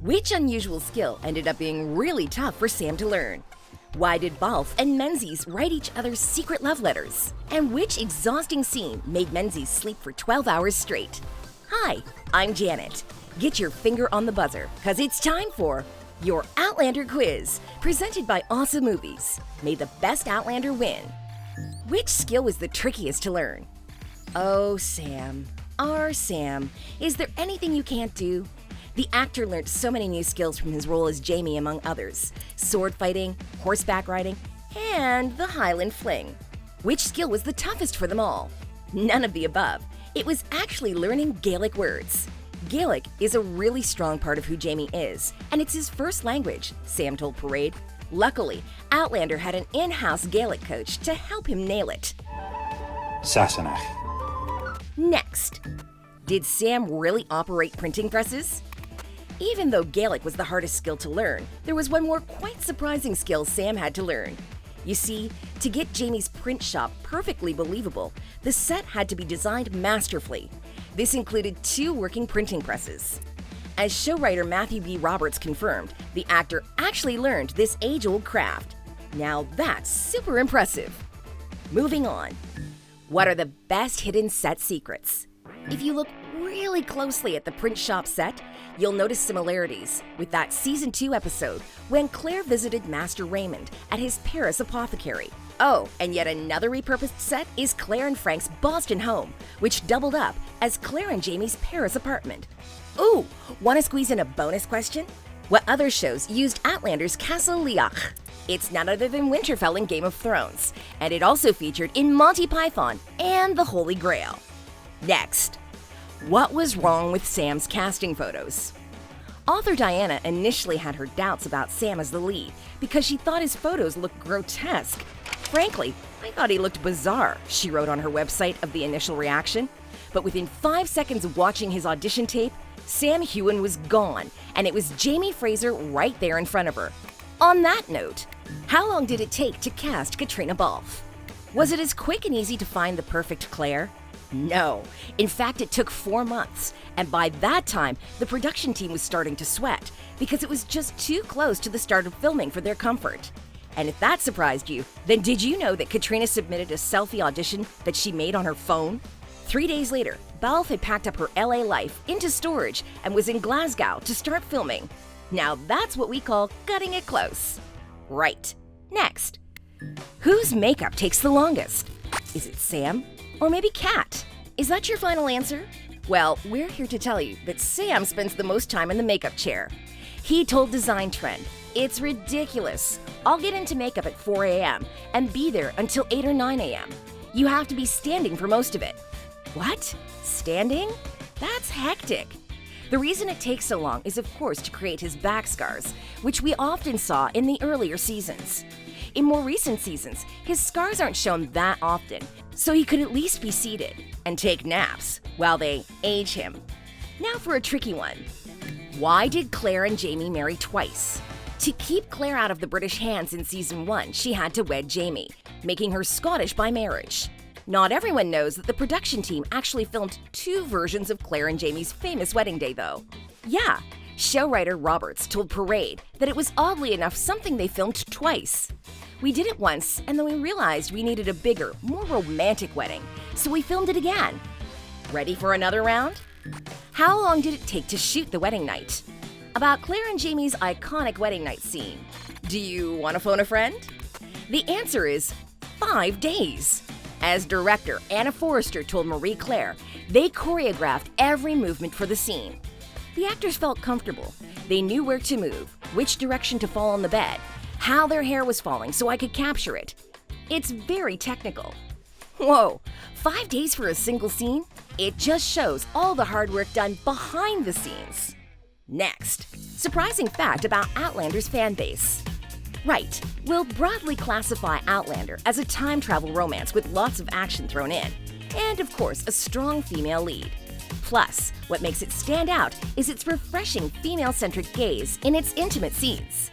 Which unusual skill ended up being really tough for Sam to learn? Why did Balfe and Menzies write each other's secret love letters? And which exhausting scene made Menzies sleep for 12 hours straight? Hi, I'm Janet. Get your finger on the buzzer, because it's time for your Outlander quiz, presented by OSSA Movies. May the best Outlander win. Which skill was the trickiest to learn? Oh, Sam. Our Sam. Is there anything you can't do? The actor learned so many new skills from his role as Jamie, among others: sword fighting, horseback riding, and the Highland fling. Which skill was the toughest for them all? None of the above. It was actually learning Gaelic words. Gaelic is a really strong part of who Jamie is, and it's his first language, Sam told Parade. Luckily, Outlander had an in-house Gaelic coach to help him nail it. Sassenach. Next, did Sam really operate printing presses? Even though Gaelic was the hardest skill to learn, there was one more quite surprising skill Sam had to learn. You see, to get Jamie's print shop perfectly believable, the set had to be designed masterfully. This included 2 working printing presses. As showrunner Matthew B. Roberts confirmed, the actor actually learned this age-old craft. Now that's super impressive. Moving on. What are the best hidden set secrets? If you look really closely at the print shop set, you'll notice similarities with that Season 2 episode when Claire visited Master Raymond at his Paris apothecary. Oh, and yet another repurposed set is Claire and Frank's Boston home, which doubled up as Claire and Jamie's Paris apartment. Ooh, want to squeeze in a bonus question? What other shows used Outlander's Castle Leach? It's none other than Winterfell in Game of Thrones, and it also featured in Monty Python and the Holy Grail. Next, what was wrong with Sam's casting photos? Author Diana initially had her doubts about Sam as the lead because she thought his photos looked grotesque. Frankly, I thought he looked bizarre, she wrote on her website of the initial reaction. But within 5 seconds of watching his audition tape, Sam Heughan was gone, and it was Jamie Fraser right there in front of her. On that note, how long did it take to cast Caitriona Balfe? Was it as quick and easy to find the perfect Claire? No. In fact, it took 4 months, and by that time, the production team was starting to sweat because it was just too close to the start of filming for their comfort. And if that surprised you, then did you know that Caitriona submitted a selfie audition that she made on her phone? 3 days later, Balfe had packed up her LA life into storage and was in Glasgow to start filming. Now that's what we call cutting it close. Right. Next. Whose makeup takes the longest? Is it Sam? Or maybe Kat? Is that your final answer? Well, we're here to tell you that Sam spends the most time in the makeup chair. He told Design Trend, "It's ridiculous. I'll get into makeup at 4 a.m. and be there until 8 or 9 a.m. You have to be standing for most of it." What? Standing? That's hectic. The reason it takes so long is, of course, to create his back scars, which we often saw in the earlier seasons. In more recent seasons, his scars aren't shown that often, so he could at least be seated and take naps while they age him. Now for a tricky one. Why did Claire and Jamie marry twice? To keep Claire out of the British hands in Season 1, she had to wed Jamie, making her Scottish by marriage. Not everyone knows that the production team actually filmed 2 versions of Claire and Jamie's famous wedding day, though. Yeah, showrunner Roberts told Parade that it was oddly enough something they filmed twice. "We did it once, and then we realized we needed a bigger, more romantic wedding, so we filmed it again." Ready for another round? How long did it take to shoot the wedding night? About Claire and Jamie's iconic wedding night scene. Do you want to phone a friend? The answer is 5 days. As director Anna Forrester told Marie Claire, they choreographed every movement for the scene. The actors felt comfortable. They knew where to move, which direction to fall on the bed, how their hair was falling so I could capture it. It's very technical. Whoa, 5 days for a single scene? It just shows all the hard work done behind the scenes. Next, surprising fact about Outlander's fan base. Right, we'll broadly classify Outlander as a time travel romance with lots of action thrown in, and of course a strong female lead. Plus, what makes it stand out is its refreshing female-centric gaze in its intimate scenes.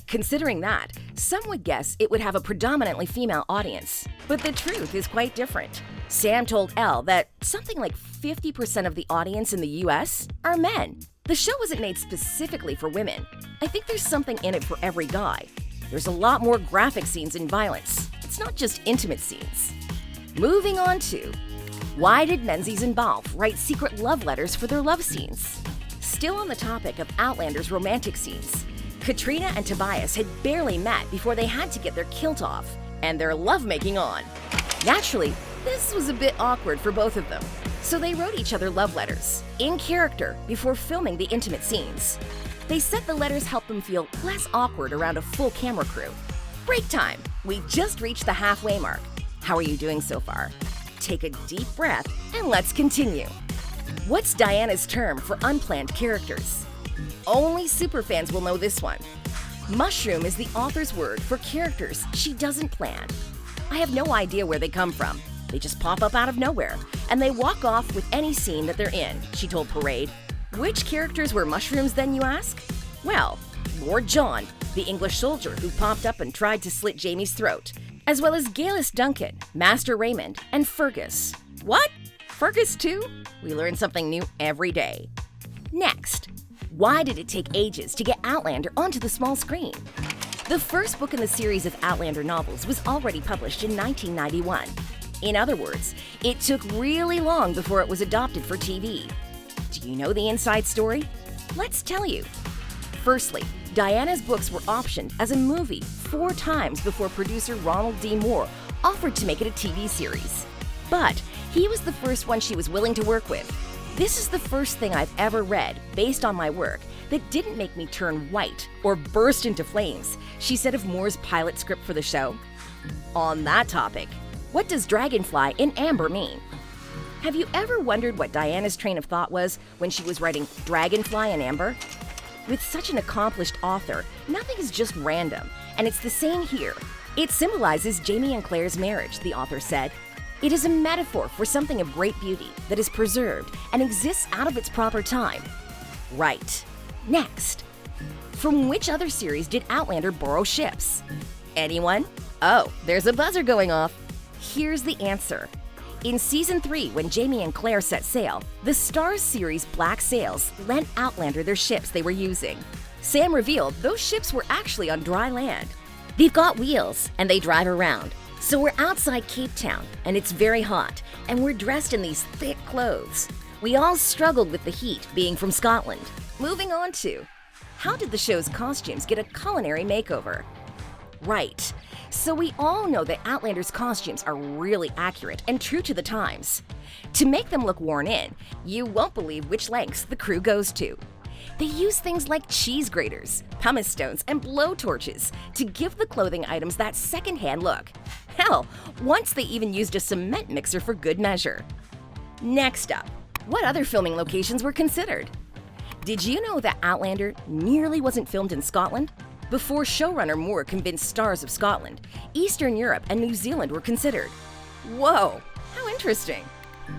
Considering that, some would guess it would have a predominantly female audience, but the truth is quite different. Sam told Elle that something like 50% of the audience in the US are men. The show wasn't made specifically for women. I think there's something in it for every guy. There's a lot more graphic scenes and violence. It's not just intimate scenes. Moving on to, why did Menzies and Balfe write secret love letters for their love scenes? Still on the topic of Outlander's romantic scenes, Caitriona and Tobias had barely met before they had to get their kilt off and their lovemaking on. Naturally, this was a bit awkward for both of them, so they wrote each other love letters, in character, before filming the intimate scenes. They said the letters helped them feel less awkward around a full camera crew. Break time! We just reached the halfway mark. How are you doing so far? Take a deep breath and let's continue. What's Diana's term for unplanned characters? Only superfans will know this one. Mushroom is the author's word for characters she doesn't plan. I have no idea where they come from. They just pop up out of nowhere, and they walk off with any scene that they're in, she told Parade. Which characters were mushrooms then, you ask? Well, Lord John, the English soldier who popped up and tried to slit Jamie's throat, as well as Galus Duncan, Master Raymond, and Fergus. What? Fergus too? We learn something new every day. Next, why did it take ages to get Outlander onto the small screen? The first book in the series of Outlander novels was already published in 1991. In other words, it took really long before it was adopted for TV. Do you know the inside story? Let's tell you. Firstly, Diana's books were optioned as a movie 4 times before producer Ronald D offered to make it a TV series. But he was the first one she was willing to work with. This is the first thing I've ever read, based on my work, that didn't make me turn white or burst into flames, she said of Moore's pilot script for the show. On that topic, what does Dragonfly in amber mean? Have you ever wondered what Diana's train of thought was when she was writing Dragonfly in amber? With such an accomplished author, nothing is just random, and it's the same here. It symbolizes Jamie and Claire's marriage, the author said. It is a metaphor for something of great beauty that is preserved and exists out of its proper time. Right. Next. From which other series did Outlander borrow ships? Anyone? Oh, there's a buzzer going off. Here's the answer. In Season 3, when Jamie and Claire set sail, the STARZ series Black Sails lent Outlander their ships they were using. Sam revealed those ships were actually on dry land. They've got wheels, and they drive around. So we're outside Cape Town, and it's very hot, and we're dressed in these thick clothes. We all struggled with the heat, being from Scotland. Moving on to, how did the show's costumes get a culinary makeover? Right. So we all know that Outlander's costumes are really accurate and true to the times. To make them look worn in, you won't believe which lengths the crew goes to. They use things like cheese graters, pumice stones, and blowtorches to give the clothing items that second-hand look. Hell, once they even used a cement mixer for good measure. Next up, what other filming locations were considered? Did you know that Outlander nearly wasn't filmed in Scotland? Before showrunner Moore convinced STARZ of Scotland, Eastern Europe and New Zealand were considered. Whoa, how interesting.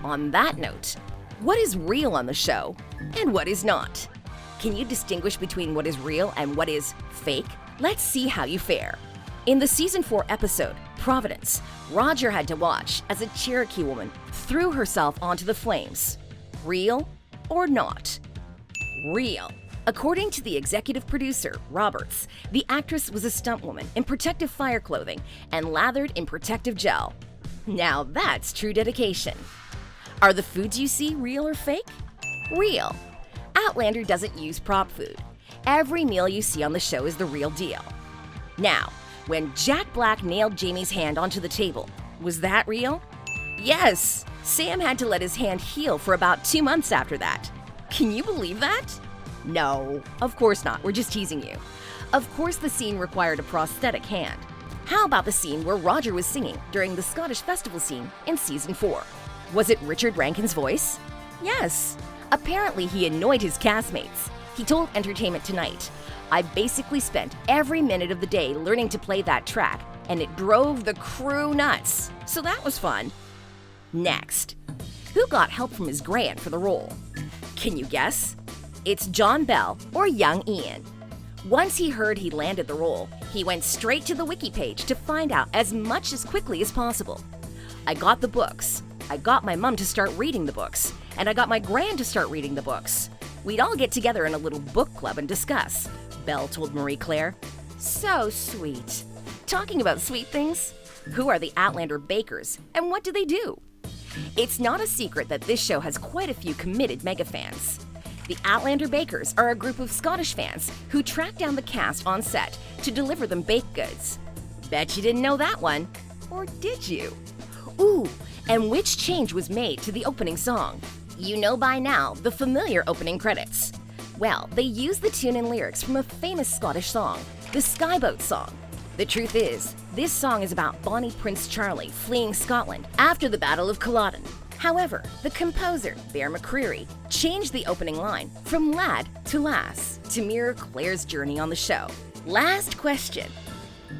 On that note, what is real on the show and what is not? Can you distinguish between what is real and what is fake? Let's see how you fare. In the Season 4 episode, Providence, Roger had to watch as a Cherokee woman threw herself onto the flames. Real or not? Real. According to the executive producer, Roberts, the actress was a stunt woman in protective fire clothing and lathered in protective gel. Now that's true dedication. Are the foods you see real or fake? Real. Outlander doesn't use prop food. Every meal you see on the show is the real deal. Now, when Jack Black nailed Jamie's hand onto the table, was that real? Yes! Sam had to let his hand heal for about 2 months after that. Can you believe that? No, of course not. We're just teasing you. Of course the scene required a prosthetic hand. How about the scene where Roger was singing during the Scottish festival scene in Season 4? Was it Richard Rankin's voice? Yes. Apparently he annoyed his castmates. He told Entertainment Tonight, "I basically spent every minute of the day learning to play that track, and it drove the crew nuts. So that was fun." Next, who got help from his gran for the role? Can you guess? It's John Bell or young Ian. Once he heard he landed the role, he went straight to the wiki page to find out as much as quickly as possible. I got the books. I got my mom to start reading the books. And I got my gran to start reading the books. We'd all get together in a little book club and discuss, Belle told Marie Claire. So sweet. Talking about sweet things, who are the Outlander bakers and what do they do? It's not a secret that this show has quite a few committed mega fans. The Outlander bakers are a group of Scottish fans who track down the cast on set to deliver them baked goods. Bet you didn't know that one. Or did you? Ooh, and which change was made to the opening song? You know by now the familiar opening credits. Well, they used the tune and lyrics from a famous Scottish song, the Skyboat Song. The truth is, this song is about Bonnie Prince Charlie fleeing Scotland after the Battle of Culloden. However, the composer, Bear McCreary, changed the opening line from lad to lass to mirror Claire's journey on the show. Last question.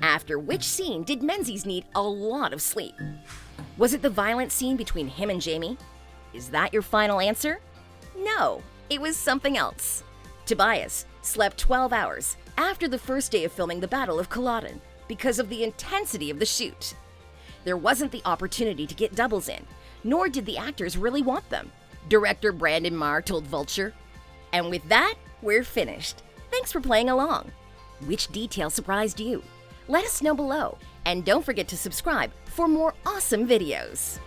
After which scene did Menzies need a lot of sleep? Was it the violent scene between him and Jamie? Is that your final answer? No, it was something else. Tobias slept 12 hours after the first day of filming the Battle of Culloden because of the intensity of the shoot. There wasn't the opportunity to get doubles in, nor did the actors really want them, director Brandon Marr told Vulture. And with that, we're finished. Thanks for playing along. Which detail surprised you? Let us know below, and don't forget to subscribe for more awesome videos.